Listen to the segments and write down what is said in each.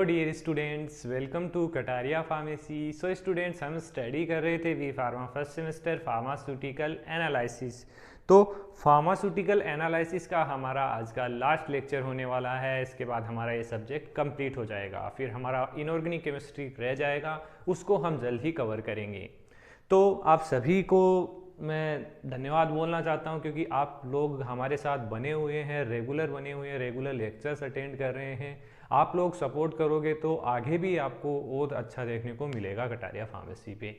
Hello dear students, welcome to Kataria pharmacy. So students, हम study कर रहे थे B pharma first semester pharmaceutical analysis. तो फार्मास्यूटिकल एनालिसिस का हमारा आज का लास्ट लेक्चर होने वाला है। इसके बाद हमारा ये सब्जेक्ट कंप्लीट हो जाएगा, फिर हमारा इनऑर्गेनिक केमिस्ट्री रह जाएगा, उसको हम जल्द ही कवर करेंगे। तो आप सभी को मैं धन्यवाद बोलना चाहता हूं, क्योंकि आप लोग हमारे साथ बने हुए हैं, रेगुलर बने हुए हैं, रेगुलर लेक्चर्स अटेंड कर रहे हैं। आप लोग सपोर्ट करोगे तो आगे भी आपको और अच्छा देखने को मिलेगा कटारिया फार्मेसी पे।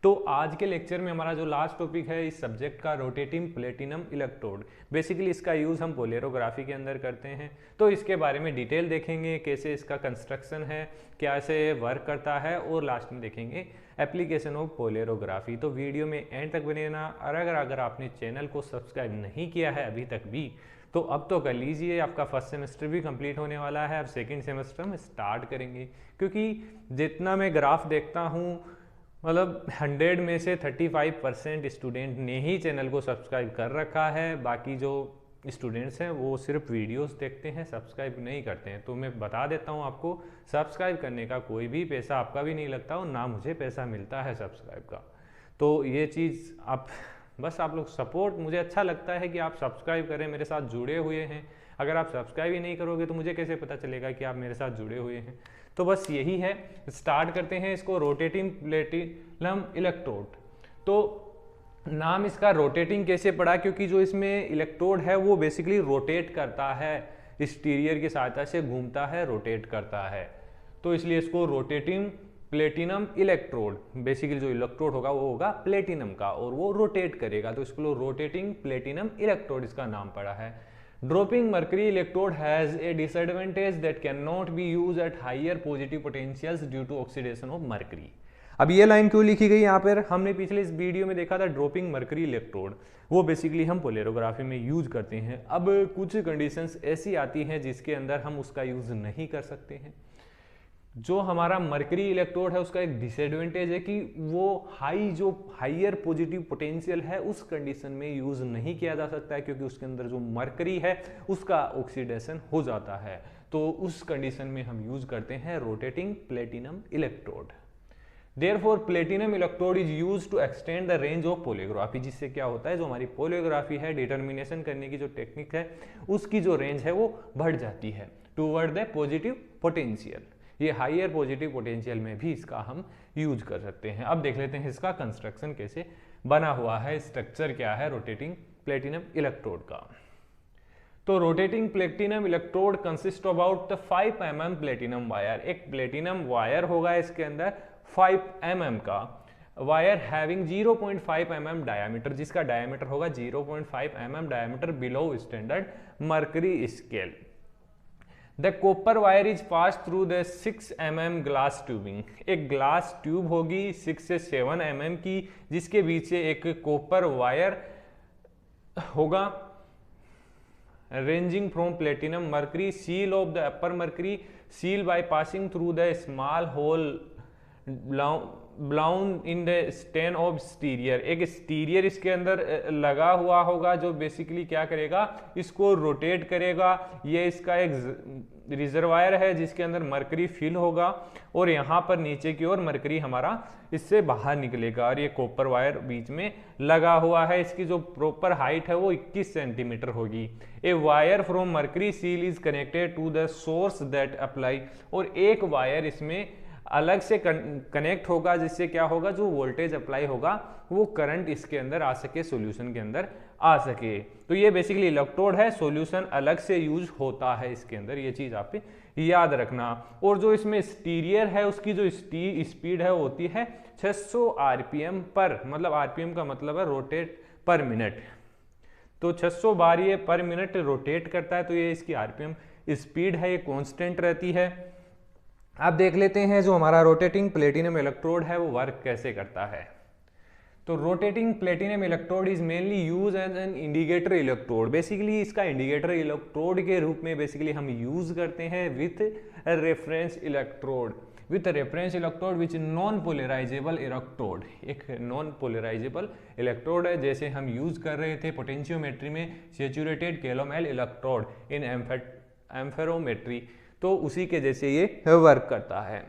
तो आज के लेक्चर में हमारा जो लास्ट टॉपिक है इस सब्जेक्ट का, रोटेटिंग प्लेटिनम इलेक्ट्रोड। बेसिकली इसका यूज़ हम पोलेरोग्राफी के अंदर करते हैं, तो इसके बारे में डिटेल देखेंगे, कैसे इसका कंस्ट्रक्शन है, कैसे वर्क करता है, और लास्ट में देखेंगे एप्लीकेशन ऑफ पोलेरोग्राफी। तो वीडियो में एंड तक बने रहना। और अगर आपने चैनल को सब्सक्राइब नहीं किया है अभी तक भी, तो अब तो कर लीजिए। आपका फर्स्ट सेमेस्टर भी कंप्लीट होने वाला है, अब सेकंड सेमेस्टर में स्टार्ट करेंगे। क्योंकि जितना मैं ग्राफ देखता हूँ, मतलब 100 में से 35% स्टूडेंट ने ही चैनल को सब्सक्राइब कर रखा है। बाकी जो स्टूडेंट्स हैं वो सिर्फ वीडियोस देखते हैं, सब्सक्राइब नहीं करते हैं। तो मैं बता देता हूँ आपको, सब्सक्राइब करने का कोई भी पैसा आपका भी नहीं लगता, और ना मुझे पैसा मिलता है सब्सक्राइब का। तो ये चीज़ आप लोग सपोर्ट, मुझे अच्छा लगता है कि आप सब्सक्राइब करें, मेरे साथ जुड़े हुए हैं। अगर आप सब्सक्राइब ही नहीं करोगे तो मुझे कैसे पता चलेगा कि आप मेरे साथ जुड़े हुए हैं। तो बस यही है, स्टार्ट करते हैं इसको। Rotating platinum electrode. तो नाम इसका रोटेटिंग कैसे पड़ा, क्योंकि जो इसमें इलेक्ट्रोड है वो बेसिकली रोटेट करता है, स्टीरियर की सहायता से घूमता है, रोटेट करता है, तो इसलिए इसको रोटेटिंग प्लेटिनम इलेक्ट्रोड। बेसिकली जो इलेक्ट्रोड होगा वो होगा प्लेटिनम का, और वो रोटेट करेगा, तो इसको रोटेटिंग प्लेटिनम इलेक्ट्रोड इसका नाम पड़ा है। Dropping mercury electrode has a disadvantage that can not be use at higher positive potentials due to oxidation of mercury. अब ये लाइन क्यों लिखी गई यहाँ पर, हमने पिछले इस वीडियो में देखा था ड्रॉपिंग मर्करी इलेक्ट्रोड, वो बेसिकली हम पोलेरोग्राफी में यूज करते हैं। अब कुछ कंडीशंस ऐसी आती हैं जिसके अंदर हम उसका यूज नहीं कर सकते हैं। जो हमारा मर्करी इलेक्ट्रोड है उसका एक डिसएडवांटेज है कि वो हाइयर पॉजिटिव पोटेंशियल है उस कंडीशन में यूज नहीं किया जा सकता है, क्योंकि उसके अंदर जो मर्करी है उसका ऑक्सीडेशन हो जाता है। तो उस कंडीशन में हम यूज करते हैं rotating platinum electrode. Therefore, platinum electrode is used to extend the range of polygraphy, जिससे क्या होता है, जो हमारी पोलियोग्राफी है, डिटर्मिनेशन करने की जो टेक्निक है, उसकी जो रेंज है वो बढ़ जाती है टूवर्ड द पॉजिटिव पोटेंशियल। ये हाइयर पॉजिटिव पोटेंशियल में भी इसका हम यूज कर सकते हैं। अब देख लेते हैं इसका कंस्ट्रक्शन कैसे बना हुआ है, स्ट्रक्चर क्या है रोटेटिंग प्लेटिनम इलेक्ट्रोड का। तो rotating platinum electrode consist about the 5 mm platinum wire. एक प्लेटिनम वायर होगा इसके अंदर 5 mm का वायर, हैविंग 0.5 mm डायमीटर, जिसका डायमीटर होगा 0.5 mm diameter below standard mercury scale. The copper wire is pass through the 6 mm glass tubing. एक glass tube होगी 6 से 7 mm की, जिसके बीच से एक कॉपर वायर होगा, ranging from platinum mercury seal of the upper mercury seal by passing through the small hole blown in the stem of स्टीरियर। एक स्टीरियर इसके अंदर लगा हुआ होगा जो बेसिकली क्या करेगा, इसको रोटेट करेगा। ये इसका एक रिजर्वायर है जिसके अंदर मरकरी फिल होगा, और यहाँ पर नीचे की ओर मरकरी हमारा इससे बाहर निकलेगा, और ये कॉपर वायर बीच में लगा हुआ है। इसकी जो प्रॉपर हाइट है वो 21 सेंटीमीटर होगी। A wire from mercury cell is connected to the source that apply, और एक वायर इसमें अलग से कनेक्ट होगा, जिससे क्या होगा, जो वोल्टेज अप्लाई होगा वो करंट इसके अंदर आ सके, सॉल्यूशन के अंदर आ सके। तो ये बेसिकली इलेक्ट्रोड है, सॉल्यूशन अलग से यूज होता है इसके अंदर, ये चीज आप याद रखना। और जो इसमें स्टीरियर है उसकी जो स्पीड है होती है 600 आरपीएम पर, मतलब आरपीएम का मतलब है रोटेट पर मिनट। तो 600 बार ये पर मिनट रोटेट करता है, तो ये इसकी आरपीएम स्पीड है, ये कांस्टेंट रहती है। अब देख लेते हैं जो हमारा रोटेटिंग प्लेटिनम इलेक्ट्रोड है वो वर्क कैसे करता है। तो rotating platinum electrode is mainly use as an indicator electrode. Basically इसका इंडिकेटर इलेक्ट्रोड के रूप में बेसिकली हम यूज करते हैं with reference electrode, with reference electrode which non polarisable electrode. एक नॉन पोलराइजेबल इलेक्ट्रोड है, जैसे हम यूज कर रहे थे पोटेंशियोमेट्री में सैचुरेटेड कैलोमेल इलेक्ट्रोड इन एम्फेरोमेट्री। तो उसी के जैसे ये वर्क करता है।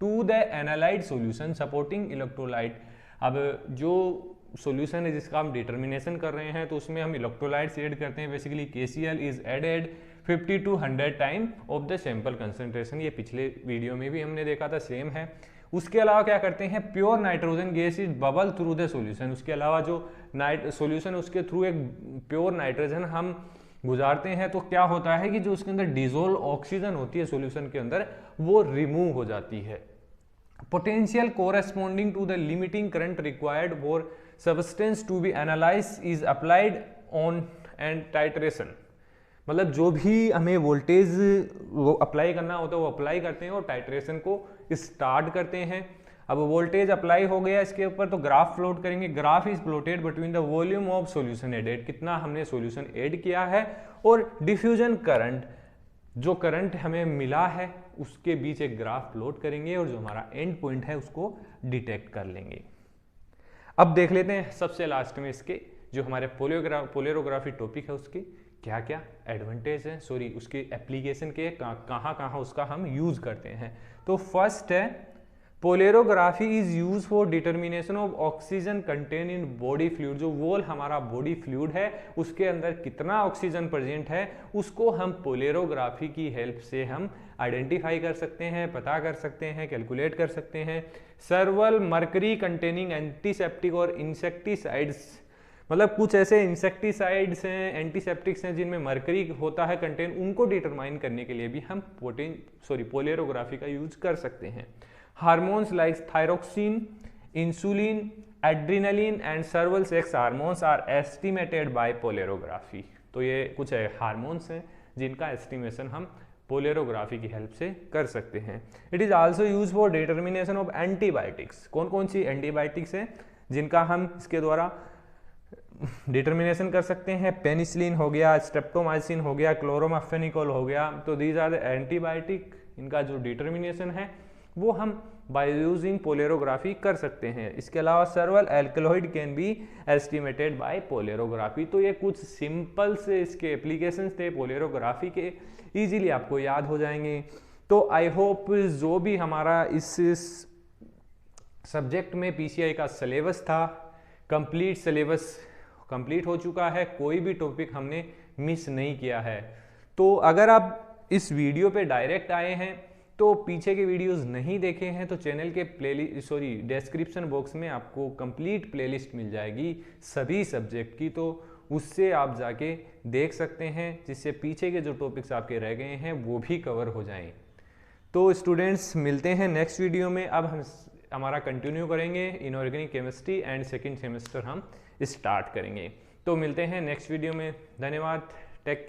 To the analyte solution supporting electrolyte, अब जो सॉल्यूशन है जिसका हम डिटर्मिनेशन कर रहे हैं तो उसमें हम इलेक्ट्रोलाइट्स ऐड करते हैं। Basically KCl is added 50 to 100 time of the sample concentration, ये पिछले वीडियो में भी हमने देखा था, सेम है। उसके अलावा क्या करते हैं, pure nitrogen gas is bubble through the solution, उसके अलावा जो सॉल्यूशन उसके थ्रू एक प्योर नाइट्रोजन हम गुजारते हैं तो क्या होता है कि जो उसके अंदर डिजोल्व ऑक्सीजन होती है सॉल्यूशन के अंदर वो रिमूव हो जाती है। Potential corresponding to the limiting current required for substance to be analyse is applied on and titration, मतलब जो भी हमें वोल्टेज वो अप्लाई करना होता है वो अप्लाई करते हैं और टाइट्रेशन को स्टार्ट करते हैं। अब वोल्टेज अप्लाई हो गया इसके ऊपर तो ग्राफ प्लॉट करेंगे। Graph is plotted between the volume of solution added, कितना हमने सॉल्यूशन ऐड किया है, और डिफ्यूजन करंट, जो करंट हमें मिला है उसके बीच एक ग्राफ प्लॉट करेंगे और जो हमारा एंड पॉइंट है उसको डिटेक्ट कर लेंगे। अब देख लेते हैं सबसे लास्ट में इसके जो हमारे पोलेरोग्राफी टॉपिक है उसके क्या क्या एडवांटेज है, सॉरी उसकी एप्लीकेशन के कहाँ उसका हम यूज करते हैं। तो फर्स्ट है polarography is use for determination of oxygen contain in body fluid, जो वोल हमारा बॉडी फ्लूइड है उसके अंदर कितना ऑक्सीजन प्रेजेंट है उसको हम पोलेरोग्राफी की हेल्प से हम आइडेंटिफाई कर सकते हैं, पता कर सकते हैं, कैलकुलेट कर सकते हैं। सर्वल मर्करी कंटेनिंग एंटीसेप्टिक और इंसेक्टिसाइड्स, मतलब कुछ ऐसे इंसेक्टिसाइड्स हैं, एंटीसेप्टिक्स हैं जिनमें मर्करी होता है कंटेन, उनको डिटरमाइन करने के लिए भी हम पोलेरोग्राफी का यूज कर सकते हैं। Hormones like thyroxine, insulin, adrenaline and several sex hormones are estimated by polarography, तो ये कुछ हार्मोन्स हैं जिनका एस्टिमेशन हम पोलेरोग्राफी की हेल्प से कर सकते हैं। It is also use for determination of antibiotics, कौन कौन सी एंटीबायोटिक्स हैं जिनका हम इसके द्वारा डिटर्मिनेशन कर सकते हैं। पेनिसिलिन हो गया, स्ट्रेप्टोमाइसिन हो गया, क्लोरोमाफेनिकोल हो गया, तो दीज आर द एंटीबायोटिक, इनका जो डिटर्मिनेशन है वो हम बाय यूजिंग पोलेरोग्राफी कर सकते हैं। इसके अलावा several alkaloid can be estimated by polarography. तो ये कुछ सिंपल से इसके एप्लीकेशंस थे पोलेरोग्राफी के, इजीली आपको याद हो जाएंगे। तो आई होप जो भी हमारा इस सब्जेक्ट में PCI का सिलेबस था, कंप्लीट सिलेबस कंप्लीट हो चुका है, कोई भी टॉपिक हमने मिस नहीं किया है। तो अगर आप इस वीडियो पे डायरेक्ट आए हैं तो पीछे के वीडियोस नहीं देखे हैं तो चैनल के डिस्क्रिप्शन बॉक्स में आपको कंप्लीट प्लेलिस्ट मिल जाएगी सभी सब्जेक्ट की, तो उससे आप जाके देख सकते हैं जिससे पीछे के जो टॉपिक्स आपके रह गए हैं वो भी कवर हो जाएं। तो स्टूडेंट्स मिलते हैं नेक्स्ट वीडियो में। अब हम हमारा कंटिन्यू करेंगे inorganic chemistry and second semester हम स्टार्ट करेंगे। तो मिलते हैं नेक्स्ट वीडियो में, धन्यवाद, टेक।